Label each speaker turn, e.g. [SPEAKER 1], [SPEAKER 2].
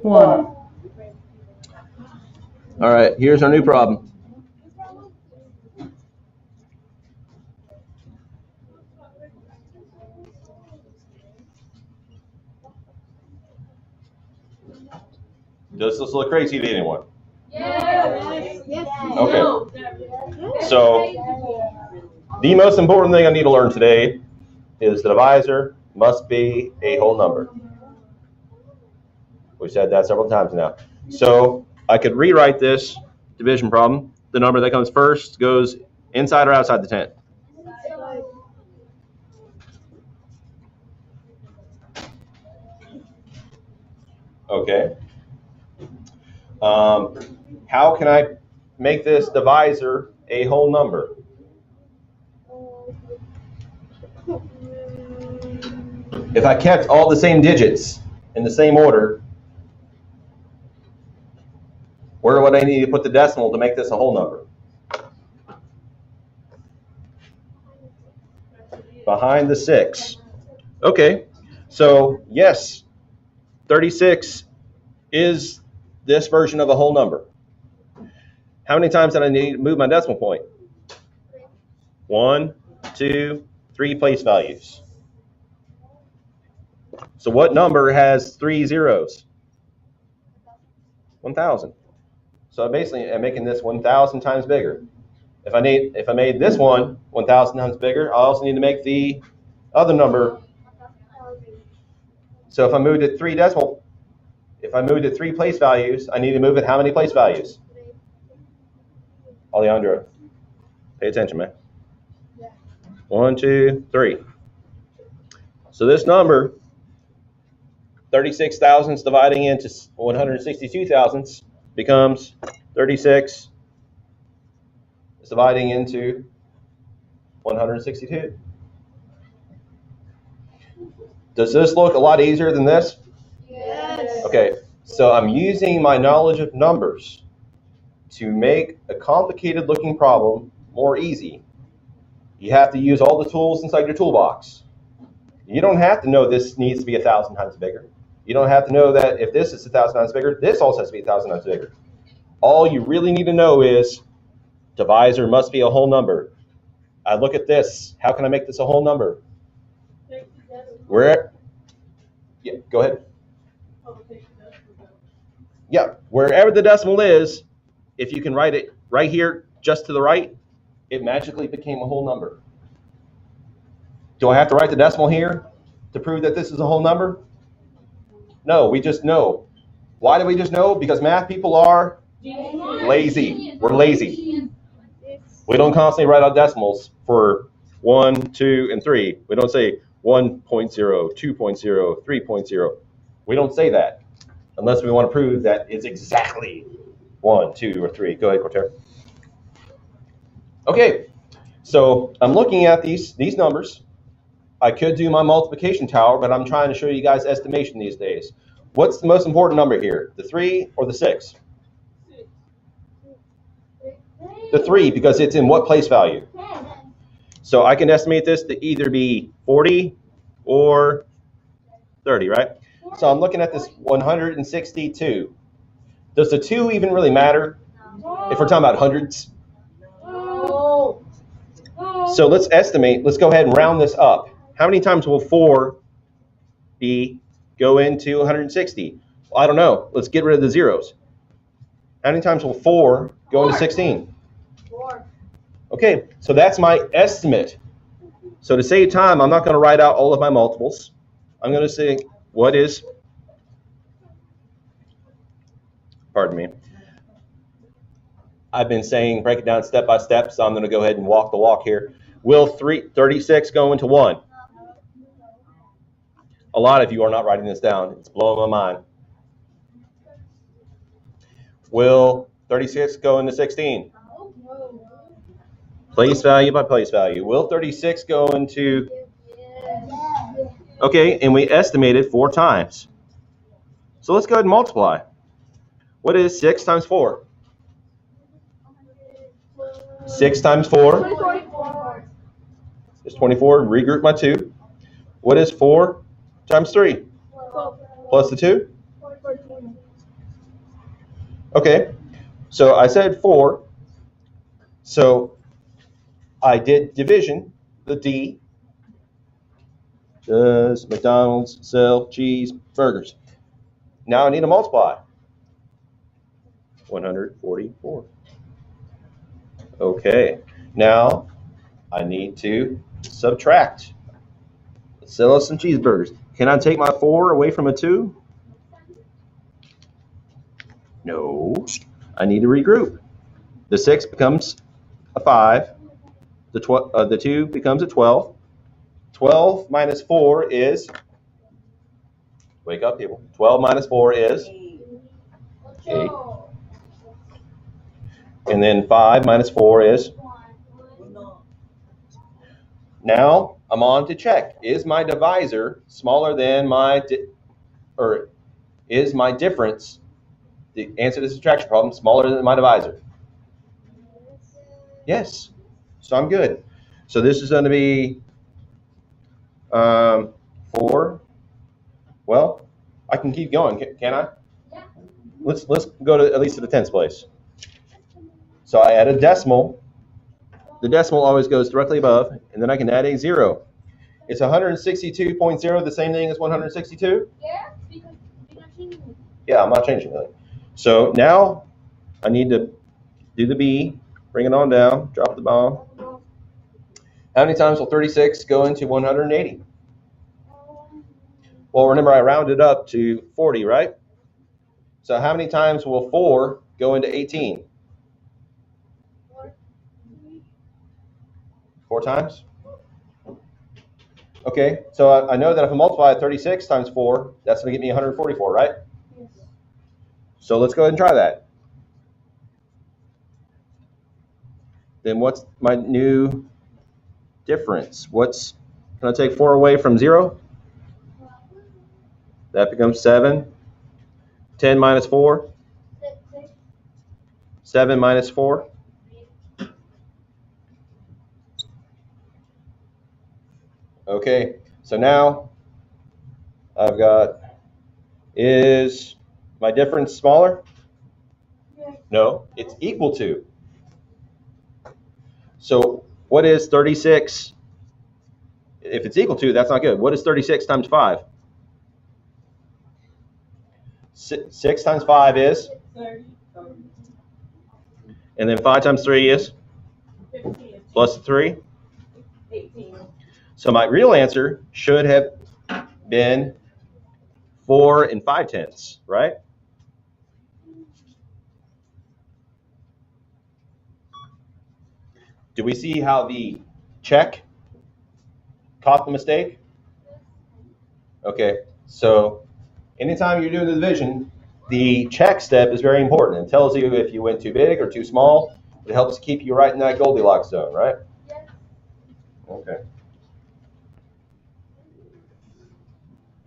[SPEAKER 1] 1.
[SPEAKER 2] All right, here's our new problem. Does this look crazy to anyone?
[SPEAKER 3] Yes.
[SPEAKER 2] Okay. So the most important thing I need to learn today is the divisor must be a whole number. We've said that several times now. So I could rewrite this division problem. The number that comes first goes inside or outside the tent. Okay. How can I make this divisor a whole number? If I kept all the same digits in the same order, where would I need to put the decimal to make this a whole number? Behind the 6. Okay, so yes, 36 is this version of a whole number. How many times did I need to move my decimal point? 1, 2, 3 place values. So what number has 3 zeros? 1,000. So I basically am making this 1,000 times bigger. If I made this one 1,000 times bigger, I also need to make the other number. So if I moved it 3 place values, I need to move it how many place values? Alejandro, pay attention, man. 1, 2, 3. So this number, 36 thousandths dividing into 162 thousandths becomes 36 is dividing into 162. Does this look a lot easier than this?
[SPEAKER 3] Yes.
[SPEAKER 2] Okay, so I'm using my knowledge of numbers to make a complicated looking problem more easy. You have to use all the tools inside your toolbox. You don't have to know this needs to be 1,000 times bigger. You don't have to know that if this is 1,000 times bigger, this also has to be 1,000 times bigger. All you really need to know is divisor must be a whole number. I look at this. How can I make this a whole number? Yeah, go ahead. Yeah, wherever the decimal is, if you can write it right here, just to the right, it magically became a whole number. Do I have to write the decimal here to prove that this is a whole number? No, we just know. Why do we just know? Because math people are lazy. We're lazy. We don't constantly write out decimals for 1, 2, and 3. We don't say 1.0, 2.0, 3.0. We don't say that unless we want to prove that it's exactly 1, 2, or 3. Go ahead, Cortez. Okay, so I'm looking at these numbers. I could do my multiplication tower, but I'm trying to show you guys estimation these days. What's the most important number here, the 3 or the 6? The 3, because it's in what place value? So I can estimate this to either be 40 or 30, right? So I'm looking at this 162. Does the 2 even really matter if we're talking about hundreds? So let's estimate. Let's go ahead and round this up. How many times will 4 go into 160? Well, I don't know. Let's get rid of the zeros. How many times will 4 go into 16?
[SPEAKER 3] 4.
[SPEAKER 2] Okay, so that's my estimate. So to save time, I'm not going to write out all of my multiples. I'm going to say what is, pardon me. I've been saying break it down step by step, so I'm going to go ahead and walk the walk here. Will 36 go into 1? A lot of you are not writing this down. It's blowing my mind. Will 36 go into 16? Place value by place value. Will 36 go into... Okay, and we estimated 4 times. So let's go ahead and multiply. What is 6 times 4? 6 times 4 is 24. Regroup my 2. What is 4 times 3? Plus the 2? Okay, so I said 4. So I did division, the D. Does McDonald's sell cheeseburgers? Now I need to multiply. 144. Okay, now I need to subtract. Sell us some cheeseburgers. Can I take my 4 away from a 2? No. I need to regroup. The 6 becomes a 5. The 2 becomes a 12. 12 minus 4 is, wake up people, 12 minus 4 is 8. And then 5 minus 4 is, now I'm on to check. Is my divisor smaller than or is my difference, the answer to the subtraction problem, smaller than my divisor? Yes. So I'm good. So this is going to be 4. Well, I can keep going, can I?
[SPEAKER 3] Yeah.
[SPEAKER 2] Let's go to at least to the tens place. So I add a decimal. The decimal always goes directly above, and then I can add a 0. Is 162.0 the same thing as 162?
[SPEAKER 3] Yeah, because you're not changing it.
[SPEAKER 2] Yeah, I'm not changing it. So now I need to do the B, bring it on down, drop the bomb. How many times will 36 go into 180? Well, remember I rounded up to 40, right? So how many times will 4 go into 18? 4 times? Okay, so I know that if I multiply 36 times 4, that's going to get me 144, right?
[SPEAKER 3] Yes.
[SPEAKER 2] So let's go ahead and try that. Then what's my new difference? Can I take 4 away from 0? That becomes 7. 10 minus 4? 7 minus 4? Okay, so now I've got, is my difference smaller? No, it's equal to. So what is 36? If it's equal to, that's not good. What is 36 times 5? 6 times 5 is?
[SPEAKER 1] 30.
[SPEAKER 2] And then 5 times 3 is?
[SPEAKER 1] 15.
[SPEAKER 2] Plus 3?
[SPEAKER 1] 18.
[SPEAKER 2] So my real answer should have been 4 5/10, right? Do we see how the check caught the mistake? Okay, so anytime you're doing the division, the check step is very important. It tells you if you went too big or too small. It helps keep you right in that Goldilocks zone, right?
[SPEAKER 3] Yes.
[SPEAKER 2] Okay.